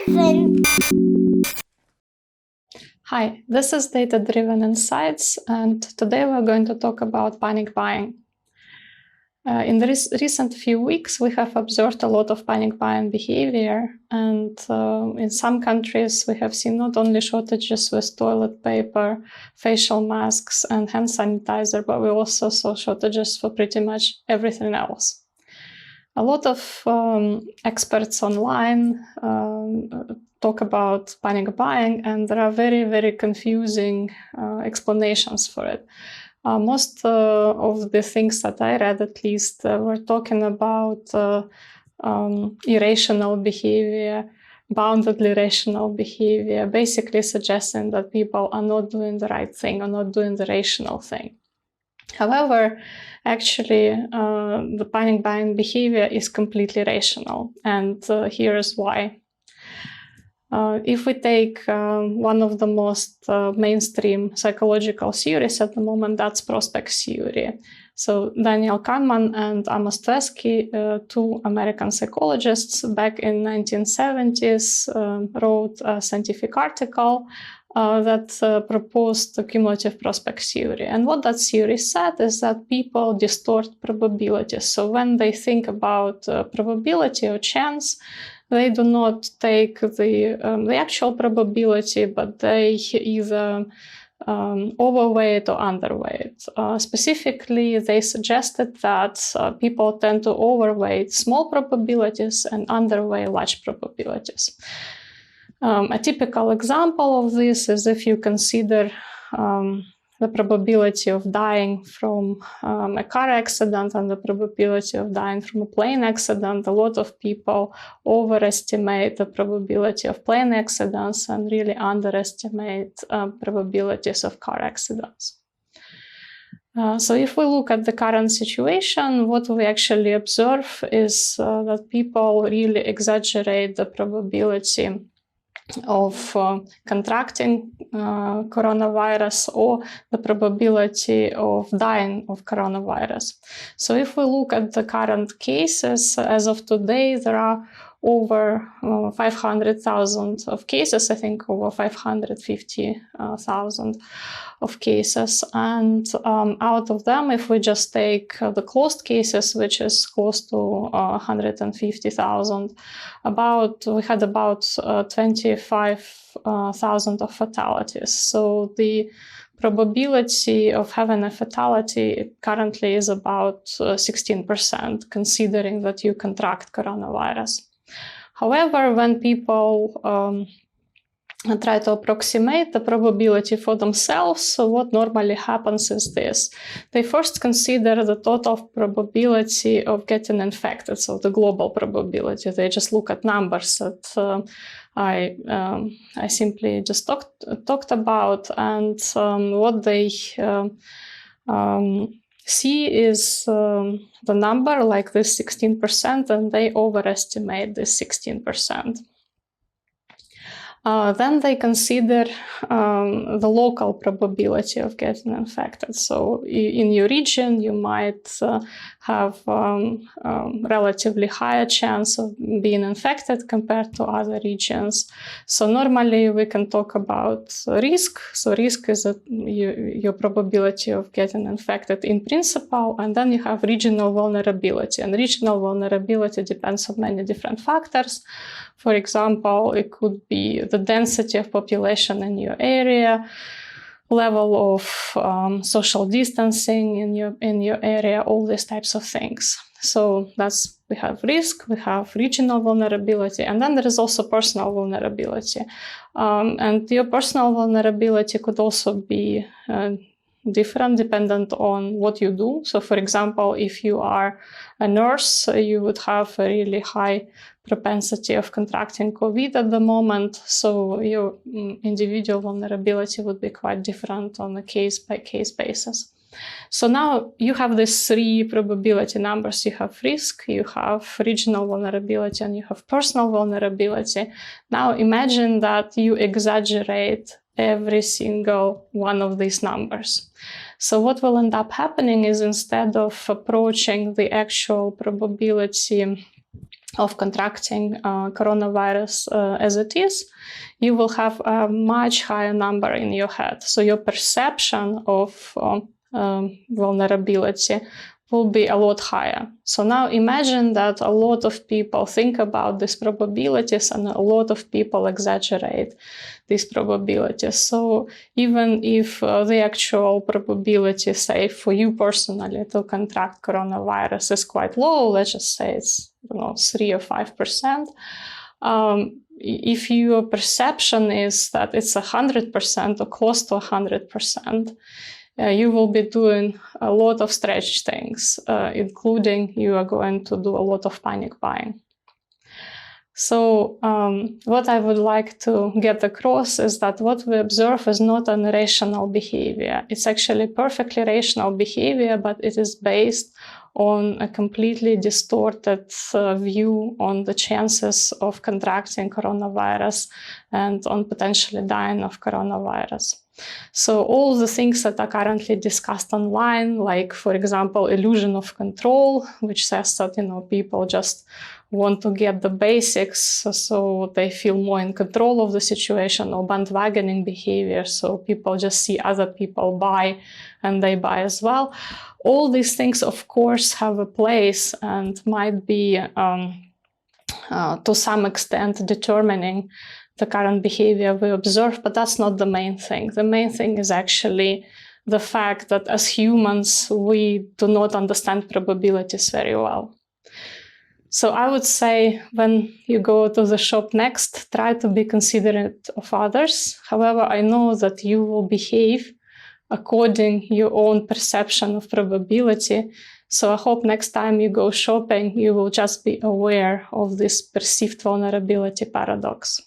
Eleven. Hi, this is Data-Driven Insights, and today we're going to talk about panic buying. In the recent few weeks, we have observed a lot of panic buying behavior, and in some countries, we have seen not only shortages with toilet paper, facial masks, and hand sanitizer, but we also saw shortages for pretty much everything else. A lot of experts online talk about panic buying, and there are very, very confusing explanations for it. Most of the things that I read, at least, were talking about irrational behavior, boundedly rational behavior, basically suggesting that people are not doing the right thing or not doing the rational thing. However, actually, the panic buying behavior is completely rational, and here's why. If we take one of the most mainstream psychological theories at the moment, that's prospect theory. So Daniel Kahneman and Amos Tversky, two American psychologists, back in 1970s, wrote a scientific article that proposed the cumulative prospect theory. And what that theory said is that people distort probabilities. So when they think about probability or chance, they do not take the actual probability, but they either overweight or underweight. Specifically, they suggested that people tend to overweight small probabilities and underweight large probabilities. A typical example of this is if you consider the probability of dying from a car accident and the probability of dying from a plane accident. A lot of people overestimate the probability of plane accidents and really underestimate probabilities of car accidents. So if we look at the current situation, what we actually observe is that people really exaggerate the probability of contracting coronavirus or the probability of dying of coronavirus. So if we look at the current cases, as of today, there are over 500,000 of cases, I think over 550,000 of cases. And out of them, if we just take the closed cases, which is close to 150,000, we had about 25,000 of fatalities. So the probability of having a fatality currently is about 16%, considering that you contract coronavirus. However, when people try to approximate the probability for themselves, so what normally happens is this. They first consider the total probability of getting infected, so the global probability. They just look at numbers that I simply just talked about, and what they see is the number like this 16%, and they overestimate this 16%. Then they consider the local probability of getting infected. So in your region, you might have relatively higher chance of being infected compared to other regions. So normally we can talk about risk. So risk is your probability of getting infected in principle, and then you have regional vulnerability. And regional vulnerability depends on many different factors. For example, it could be the density of population in your area, level of social distancing in your area, all these types of things. So we have risk, we have regional vulnerability, and then there is also personal vulnerability. And your personal vulnerability could also be different dependent on what you do. So for example, if you are a nurse, you would have a really high propensity of contracting COVID at the moment. So your individual vulnerability would be quite different on a case-by-case basis. So now you have these three probability numbers. You have risk, you have regional vulnerability, and you have personal vulnerability. Now imagine that you exaggerate every single one of these numbers. So what will end up happening is, instead of approaching the actual probability of contracting coronavirus as it is, you will have a much higher number in your head. So your perception of vulnerability will be a lot higher. So now imagine that a lot of people think about these probabilities and a lot of people exaggerate these probabilities. So even if the actual probability, say for you personally to contract coronavirus is quite low, let's just say it's 3 or 5%, if your perception is that it's 100% or close to 100%, you will be doing a lot of stretch things, including you are going to do a lot of panic buying. So what I would like to get across is that what we observe is not an irrational behavior. It's actually perfectly rational behavior, but it is based on a completely distorted view on the chances of contracting coronavirus and on potentially dying of coronavirus. So all the things that are currently discussed online, like, for example, illusion of control, which says that, people just want to get the basics so they feel more in control of the situation, or bandwagoning behavior, so people just see other people buy and they buy as well. All these things, of course, have a place and might be, to some extent, determining the current behavior we observe, but that's not the main thing. The main thing is actually the fact that as humans, we do not understand probabilities very well. So I would say when you go to the shop next, try to be considerate of others. However, I know that you will behave according to your own perception of probability. So I hope next time you go shopping, you will just be aware of this perceived vulnerability paradox.